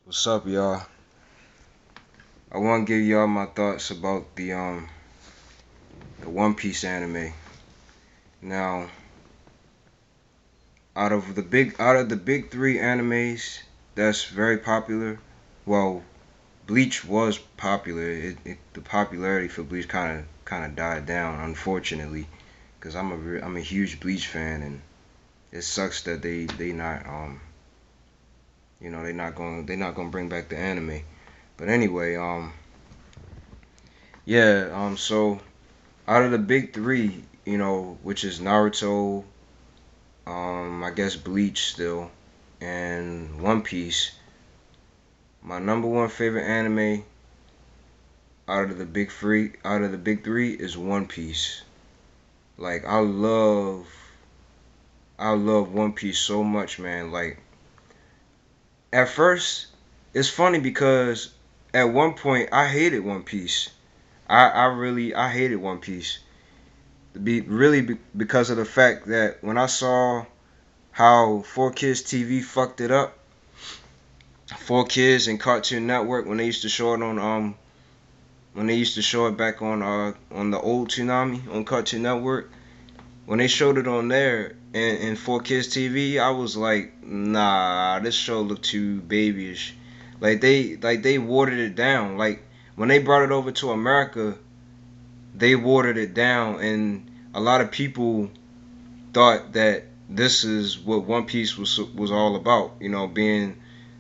What's up, y'all? I want to give y'all my thoughts about the One Piece anime. Now, out of the big three animes that's very popular, well, Bleach was popular. The popularity for Bleach kind of died down, unfortunately, because I'm a huge Bleach fan, and it sucks that they not they're not gonna bring back the anime. But anyway, yeah, so out of the big three, which is Naruto, I guess Bleach still, and One Piece. My number one favorite anime out of the big three is One Piece. Like I love One Piece so much, man. Like at first, it's funny because at one point I hated One Piece. I hated One Piece. Because of the fact that when I saw how 4Kids TV fucked it up, 4Kids and Cartoon Network when they used to show it on when they used to show it back on the old Toonami on Cartoon Network, when they showed it on there in 4Kids TV, I was like, nah, this show looked too babyish. Like they watered it down. Like when they brought it over to America, they watered it down, and a lot of people thought that this is what One Piece was all about. Being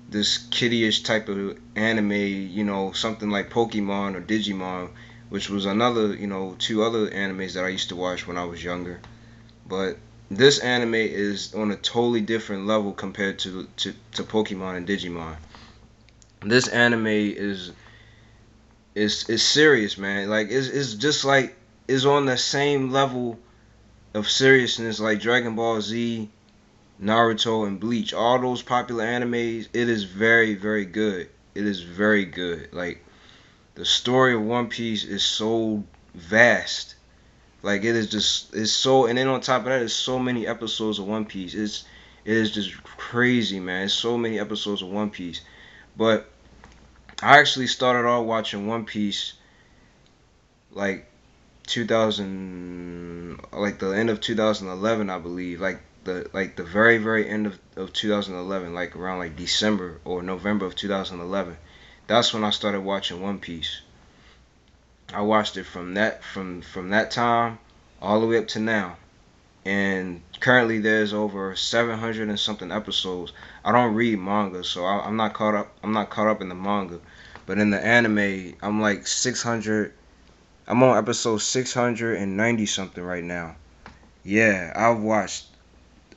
this kiddie-ish type of anime, something like Pokemon or Digimon, which was another, two other animes that I used to watch when I was younger. But this anime is on a totally different level compared to Pokemon and Digimon. This anime is serious, man. Like it's just like it's on the same level of seriousness like Dragon Ball Z, Naruto, and Bleach. All those popular animes, it is very, very good. It is very good. Like the story of One Piece is so vast. Like it's so, and then on top of that, there's so many episodes of One Piece. It is just crazy, man. It's so many episodes of One Piece. But I actually started off watching One Piece like 2000, like the end of 2011, I believe. Like the very very end of 2011, like around like December or November of 2011. That's when I started watching One Piece. I watched it from that time all the way up to now, and currently there's over 700 and something episodes. I don't read manga, so I'm not caught up. I'm not caught up in the manga, but in the anime, I'm like 600. I'm on episode 690 something right now. Yeah, I've watched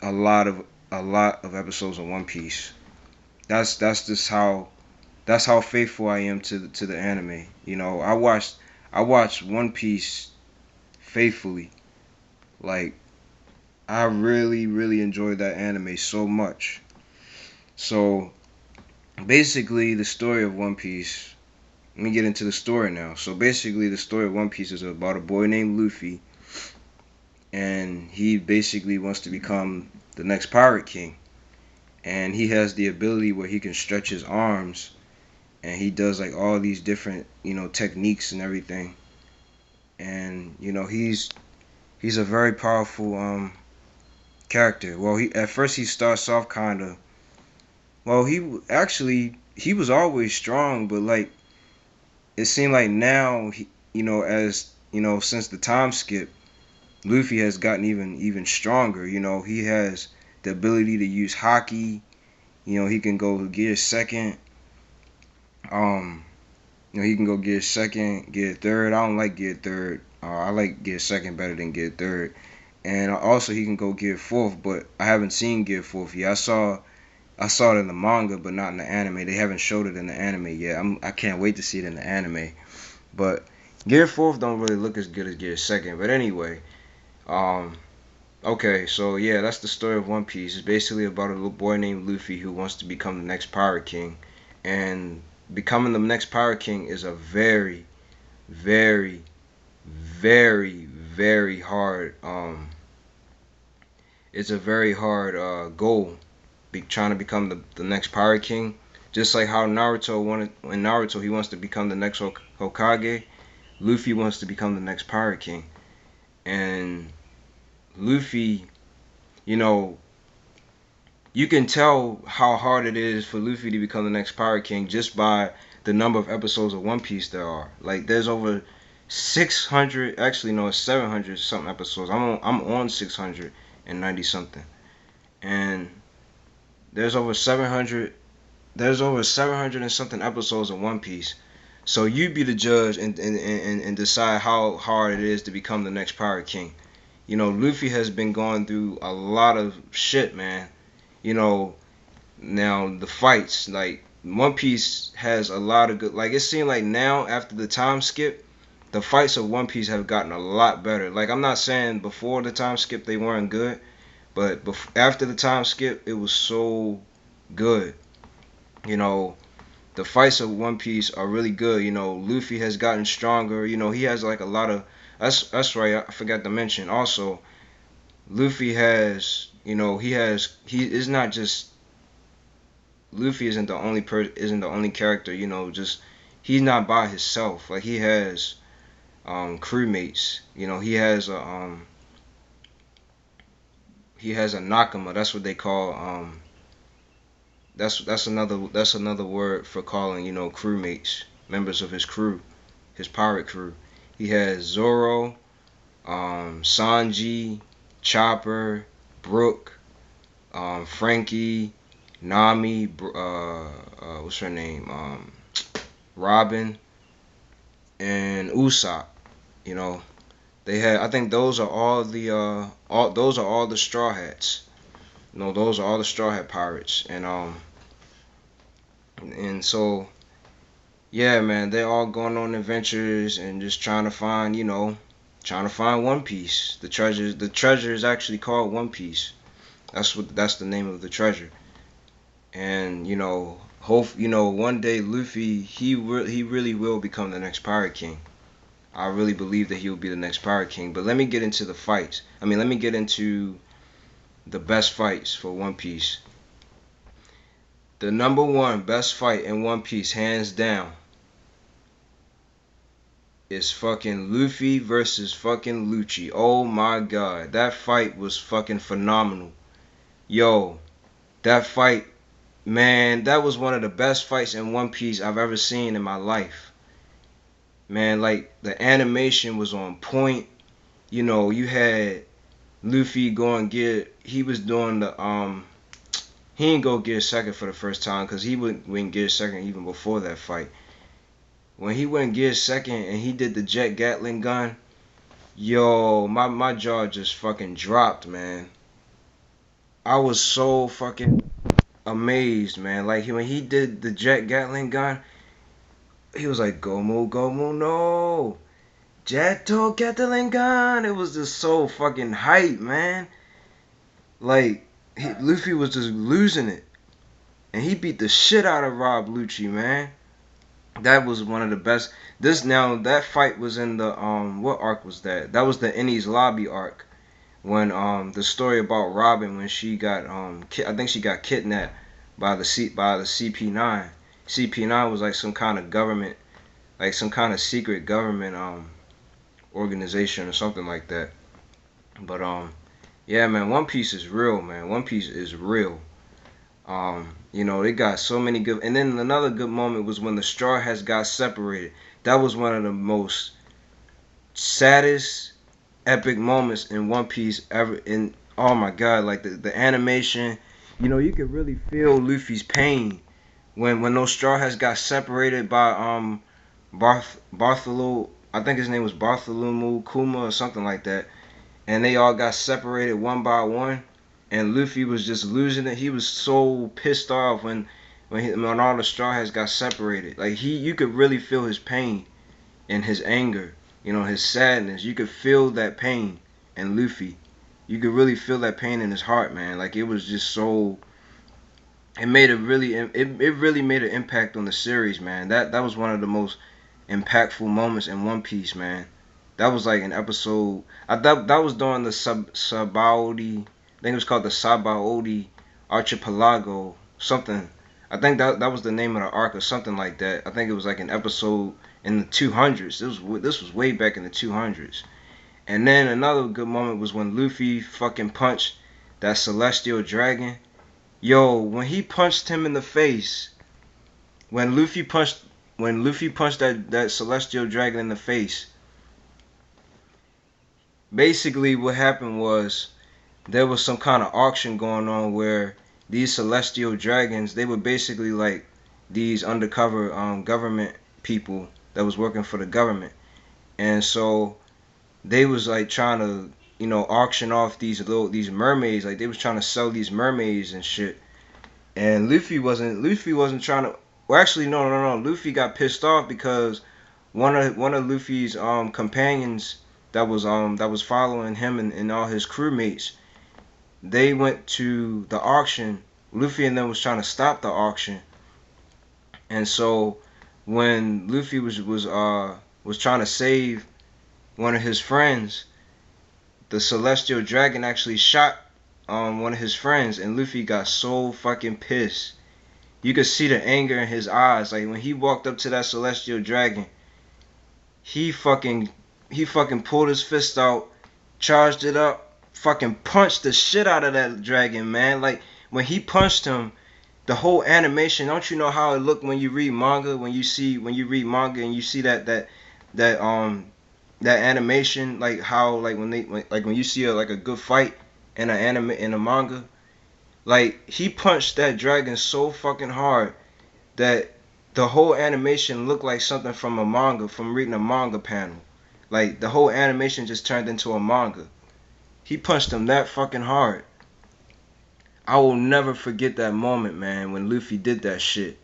a lot of a lot of episodes of One Piece. That's just how faithful I am to the anime. I watched One Piece faithfully. Like I really really enjoyed that anime so much. So basically, the story of One Piece. Let me get into the story now. So basically, the story of One Piece is about a boy named Luffy, and he basically wants to become the next pirate king. And he has the ability where he can stretch his arms, and he does like all these different techniques and everything. And he's a very powerful character. Well, he at first he starts off kind of, well, he was always strong, but like it seemed like now as since the time skip, Luffy has gotten even stronger. He has the ability to use haki. He can go gear second. Um, he can go gear second, gear third. I don't like gear third. I like gear second better than gear third. And also he can go gear fourth, but I haven't seen gear fourth yet. I saw it in the manga, but not in the anime. They haven't showed it in the anime yet. I can't wait to see it in the anime. But gear fourth don't really look as good as gear second. But anyway, um, okay, so yeah, that's the story of One Piece. It's basically about a little boy named Luffy who wants to become the next pirate king, and becoming the next pirate king is a very, very, very, very hard. It's a very hard goal. Trying to become the next pirate king. Just like how Naruto wanted in Naruto, he wants to become the next Hokage. Luffy wants to become the next Pirate King. And Luffy, you know, you can tell how hard it is for Luffy to become the next Pirate King just by the number of episodes of One Piece there are. Like there's over 600, actually no, it's 700 something episodes. I'm on 690 something. And there's over 700 there's over 700 and something episodes of One Piece. So you be the judge and decide how hard it is to become the next Pirate King. You know, Luffy has been going through a lot of shit, man. You know, now the fights, like One Piece has a lot of good. Like it seemed like now after the time skip, the fights of One Piece have gotten a lot better. Like I'm not saying before the time skip they weren't good, but after the time skip it was so good. You know, the fights of One Piece are really good. You know, Luffy has gotten stronger. You know, he has like a lot of. That's right. I forgot to mention also. Luffy has. You know, he is not just. Luffy isn't the only character. You know, just he's not by himself. Like he has crewmates. You know, he has a Nakama. That's what they call that's another word for calling, you know, crewmates, members of his crew, his pirate crew. He has Zoro, Sanji, Chopper, Brook, Frankie, Nami, what's her name? Robin and Usopp. You know, they had. I think those are all the Straw Hats. You know, those are all the Straw Hat pirates, and so yeah, man, they're all going on adventures and just trying to find, trying to find One Piece. The treasure is actually called One Piece. That's the name of the treasure. And one day Luffy he really will become the next Pirate King. I really believe that he will be the next Pirate King. But let me get into the fights. I mean, let me get into the best fights for One Piece. The number one best fight in One Piece, hands down, is fucking Luffy versus fucking Lucci. Oh my god, that fight was fucking phenomenal. Yo, that fight, man, that was one of the best fights in One Piece I've ever seen in my life. Man, like the animation was on point. You know, you had Luffy going get he was doing the he didn't go get a second for the first time because he wouldn't get a second even before that fight. When he went get a second and he did the Jet Gatling gun, yo, my jaw just fucking dropped, man. I was so fucking amazed, man. Like when he did the Jet Gatling gun, he was like, Gomu, Gomu, no. Jetto Gatling gun. It was just so fucking hype, man. Like, Luffy was just losing it. And he beat the shit out of Rob Lucci, man. That was one of the best. That fight was in the what arc was that? That was the Enies Lobby arc, when the story about Robin, when she got I think she got kidnapped by the CP9. CP9 was like some kind of government, like some kind of secret government organization or something like that. But yeah, man, One Piece is real, man. One Piece is real. They got so many good. And then another good moment was when the Straw Hats got separated. That was one of the most saddest, epic moments in One Piece ever. In oh my god, like the animation, you could really feel Luffy's pain when those Straw Hats got separated by Bartholo. I think his name was Bartholomew Kuma or something like that, and they all got separated one by one, and Luffy was just losing it. He was so pissed off when all the Straw Hats got separated. Like you could really feel his pain and his anger, his sadness. You could feel that pain in Luffy. You could really feel that pain in his heart, man. Like it was just so. It really made an impact on the series, man. That was one of the most impactful moments in One Piece, man. That was like an episode. I thought that was during the Sabaody. I think it was called the Sabaody Archipelago. Something. I think that was the name of the arc or something like that. I think it was like an episode in the 200s. This was way back in the 200s. And then another good moment was when Luffy fucking punched that Celestial Dragon. Yo, when he punched him in the face, when Luffy punched that Celestial Dragon in the face, basically what happened was there was some kind of auction going on where these Celestial Dragons, they were basically like these undercover government people that was working for the government. And so they was like trying to, auction off these mermaids. Like they was trying to sell these mermaids and shit. And Luffy wasn't trying to. Well, actually, no. Luffy got pissed off because one of Luffy's companions that was following him and all his crewmates, they went to the auction. Luffy and them was trying to stop the auction, and so when Luffy was trying to save one of his friends, the Celestial Dragon actually shot one of his friends, and Luffy got so fucking pissed. You could see the anger in his eyes. Like when he walked up to that Celestial Dragon, he fucking pulled his fist out, charged it up, fucking punched the shit out of that dragon, man. Like when he punched him, the whole animation. Don't you know how it looked when you read manga? When you read manga and you see that animation, like how like when you see like a good fight in a manga, like he punched that dragon so fucking hard that the whole animation looked like something from a manga, from reading a manga panel. Like the whole animation just turned into a manga. He punched him that fucking hard. I will never forget that moment, man, when Luffy did that shit.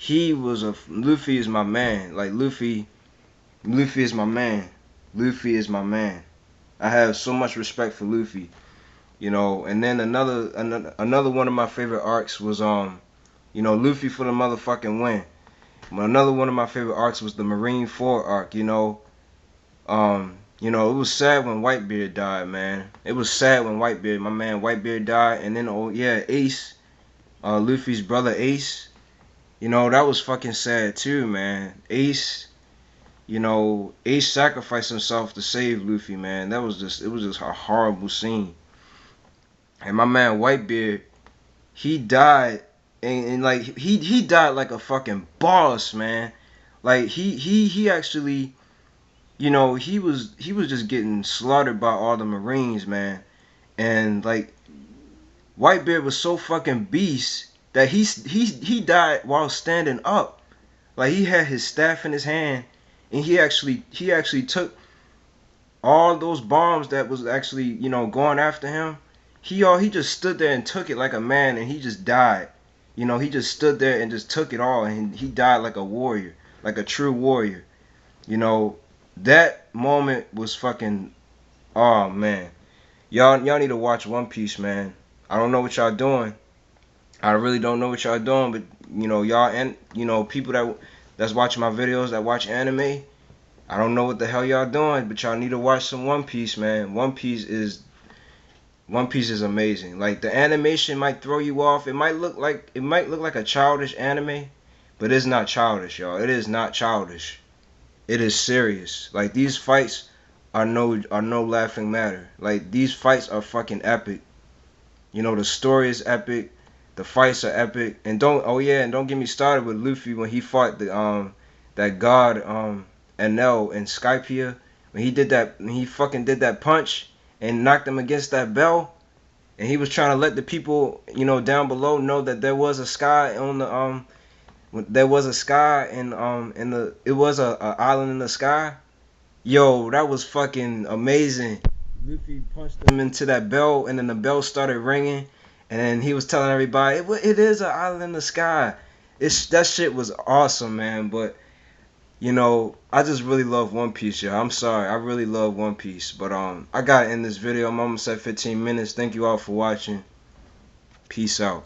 Luffy is my man. Like Luffy is my man. Luffy is my man. I have so much respect for Luffy, And then another one of my favorite arcs was Luffy for the motherfucking win. Another one of my favorite arcs was the Marineford arc. It was sad when Whitebeard died, man. It was sad when my man Whitebeard died, and then Ace, Luffy's brother Ace. That was fucking sad too, man. Ace sacrificed himself to save Luffy, man. It was just a horrible scene. And my man Whitebeard, he died, and like he died like a fucking boss, man. Like he actually, he was just getting slaughtered by all the Marines, man. And like Whitebeard was so fucking beast that he died while standing up. Like he had his staff in his hand, and he actually took all those bombs that was actually going after him. He just stood there and took it like a man, and he just died. He just stood there and just took it all, and he died like a warrior, like a true warrior. That moment was fucking. Oh man, y'all need to watch One Piece, man. I don't know what y'all doing. I really don't know what y'all doing, but y'all and people that's watching my videos that watch anime. I don't know what the hell y'all doing, but y'all need to watch some One Piece, man. One Piece is amazing. Like the animation might throw you off. It might look like a childish anime, but it's not childish, y'all. It is not childish. It is serious. Like these fights are no laughing matter. Like these fights are fucking epic. The story is epic. The fights are epic. And don't get me started with Luffy when he fought that god Enel in Skypiea. When he fucking did that punch and knocked him against that bell, and he was trying to let the people down below know that there was a sky on the there was a sky in the it was a island in the sky. Yo, that was fucking amazing. Luffy punched him into that bell, and then the bell started ringing, and then he was telling everybody it is an island in the sky. That shit was awesome, man. But I just really love One Piece, y'all. I'm sorry, I really love One Piece. But I gotta end this video. I'm almost at 15 minutes. Thank you all for watching. Peace out.